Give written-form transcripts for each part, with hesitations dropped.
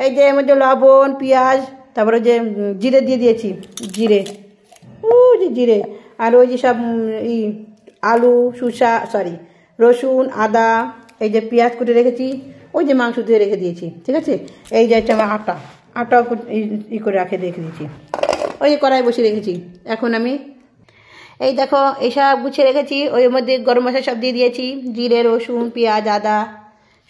এই যে এর মধ্যে লবণ পেঁয়াজ তারপরে যে জিরে দিয়ে দিয়েছি, জিরে যে জিরে, আর ওই যে সব আলু রসুন আদা, এই যে পেঁয়াজ কুটে রেখেছি, ওই যে মাংস দিয়ে রেখে দিয়েছি। ঠিক আছে, এই যে আমার আটা করে রেখে দিয়েছি, ওই যে কড়াই বসিয়ে রেখেছি। এখন আমি এই দেখো এইসব গুছিয়ে রেখেছি, ওই মধ্যে গরম মশলা সব দিয়ে দিয়েছি, জিরে রসুন পেঁয়াজ আদা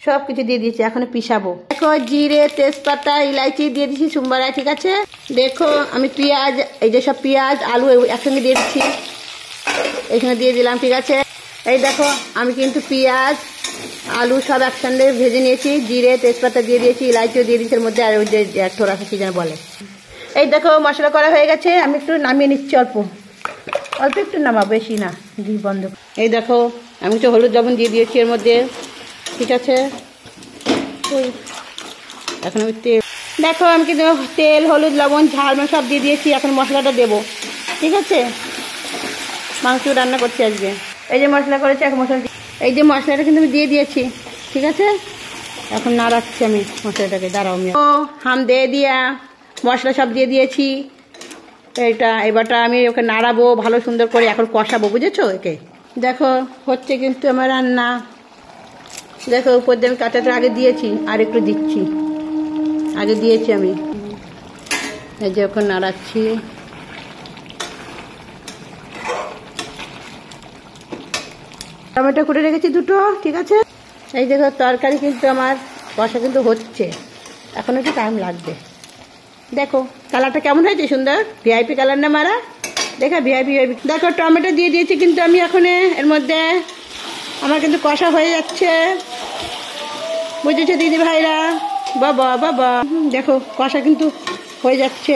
সব কিছু দিয়ে দিয়েছি। এখন পিসাবো। দেখো জিরে তেজপাতা ইলাইচি দিয়ে দিচ্ছি সোমবারায়। ঠিক আছে, দেখো আমি পেঁয়াজ, এই যে সব পেঁয়াজ আলু একসঙ্গে দিয়ে দিচ্ছি, এখানে দিয়ে দিলাম। ঠিক আছে, এই দেখো আমি কিন্তু পেঁয়াজ আলু সব একসঙ্গে ভেজে নিয়েছি, জিরে তেজপাতা দিয়ে দিয়েছি, ইলাইচিও দিয়ে দিয়েছি এর মধ্যে, আর ওই যে থোড়া কি যেন বলে। এই দেখো মশলা করা হয়ে গেছে, আমি একটু নামিয়ে নিচ্ছি, অল্প একটু নামা, বেশি না, ঘি বন্ধ। এই দেখো আমি একটু হলুদ লবণ দিয়ে দিয়েছি এর মধ্যে। ঠিক আছে, এখন আমি দেখো আমি কিন্তু তেল হলুদ লবণ ঝাল সব দিয়ে দিয়েছি। এখন মশলাটা দেবো। ঠিক আছে, মাংস রান্না করছি আজকে। এই যে মশলা করেছি, এখন এই যে মশলাটা কিন্তু আমি দিয়ে দিয়েছি। ঠিক আছে, এখন নাড়াচ্ছি আমি মশলাটাকে, দাঁড়াও আমি হাম দিয়ে দিয়া মশলা সব দিয়ে দিয়েছি। এবারটা আমি ওকে নাড়াবো ভালো সুন্দর করে, এখন কষাবো, বুঝেছো? একে দেখো হচ্ছে কিন্তু আমার রান্না। দেখো উপর দিয়ে আমি কাঁচাটা আগে দিয়েছি, আর একটু দিচ্ছি, আগে দিয়েছি আমি। এই যে ওখানে নাড়াচ্ছি। টমেটো কুটে রেখেছি দুটো। ঠিক আছে, এই দেখো তরকারি কিন্তু আমার কষা কিন্তু হচ্ছে, এখন একটু টাইম লাগবে। দেখো কালারটা কেমন হয়েছে, সুন্দর ভিআইপি কালার না মারা, দেখা ভিআইপি। দেখো টমেটো দিয়ে দিয়েছি কিন্তু আমি এখন এর মধ্যে, আমার কিন্তু কষা হয়ে যাচ্ছে, বুঝেছো দিদি ভাইরা? বাবা বাবা দেখো কষা কিন্তু হয়ে যাচ্ছে।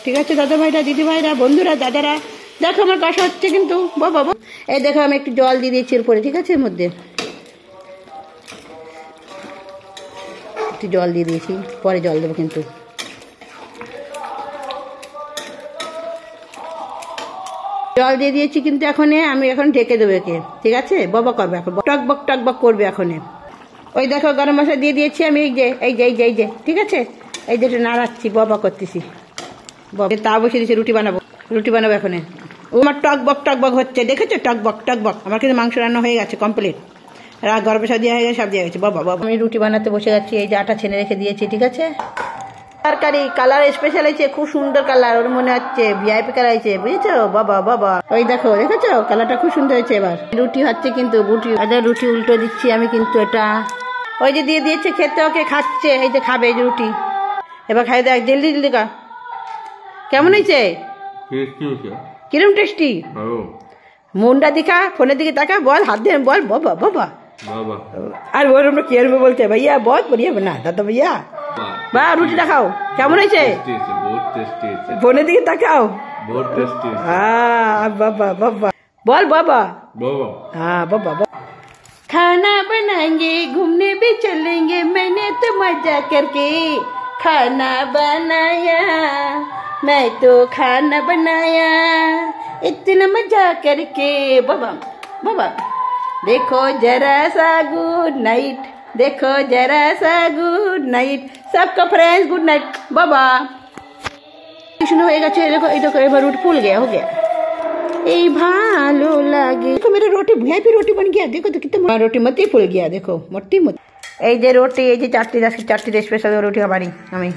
ঠিক আছে দাদা ভাইরা দিদি ভাইরা বন্ধুরা দাদারা, দেখো আমার কষা হচ্ছে কিন্তু বাবা। এই দেখো আমি একটু জল দিয়ে দিয়েছি এরপরে। ঠিক আছে, এর মধ্যে একটু জল দিয়ে দিয়েছি, পরে জল দেবো কিন্তু। জল দিয়ে দিয়েছি কিন্তু এখন আমি এখন ঢেকে দেবো একে। ঠিক আছে, বাবা করবে এখন, টকবক করবে এখন। ওই দেখো গরম মশলা দিয়ে দিয়েছি আমি, এই যে ঠিক আছে, এই যে নাড়াচ্ছি, বাবা করতেছি, তা বসে দিয়েছি, রুটি বানাবো এখন। ও আমার টকবক হচ্ছে, দেখেছো? টকবক আমার কিন্তু মাংস রান্না হয়ে গেছে কমপ্লিট, গরম মশলা দেওয়া হয়ে গেছে, সব দেওয়া গেছে। বাবা আমি রুটি বানাতে বসে যাচ্ছি। এই যে আটা ছেনে রেখে দিয়েছি। ঠিক আছে, তরকারি কালার স্পেশাল হয়েছে, খুব সুন্দর কালার, ওর মনে হচ্ছে ভিআইপি কালার হয়েছে, বুঝেছো? বাবা ওই দেখেছো কালারটা খুব সুন্দর হয়েছে। এবার রুটি হচ্ছে কিন্তু, রুটি উল্টো দিচ্ছি আমি কিন্তু। এটা ওই যে দিয়ে দিয়েছে খেতে, ওকে খাচ্ছে, এই যে খাবে এই যে রুটি। এবার খাই দেখ, জলদি কা কেমন হয়েছে, কিরম টেস্টি। মুন্ডা দিখা, ফোনের দিকে তাকা, বল হাত দিয়ে বল বাবা। আর ওর আমরা কি বলতে, ভাইয়া বহুত বড়িয়া না দাদা ভাইয়া, বা রুটিটা খাও, কেমন হয়েছে? ফোনের দিকে তাকাও, বাবা বল বাবা। हाँ बाबा। खाना बनाएंगे घूमने भी चलेंगे, मैंने तो मजा करके खाना बनाया, मैं तो खाना बनाया इतना मजा करके। बाबा देखो जरा सा गुड नाइट, देखो जरा सा गुड नाइट सबको फ्रेंड्स, गुड नाइट बाबा। शुरू हो गया, देखो ये बार रूट फूल गया, हो गया। এই ভালো লাগে, দেখো মেরা রুটি ভিআইপি রুটি बन गया, देखो तो कितना रोटी मत ही फूल गया, देखो मोटी। এই যে রুটি, এই যে চারটি স্পেশাল রুটি বানাই আমি।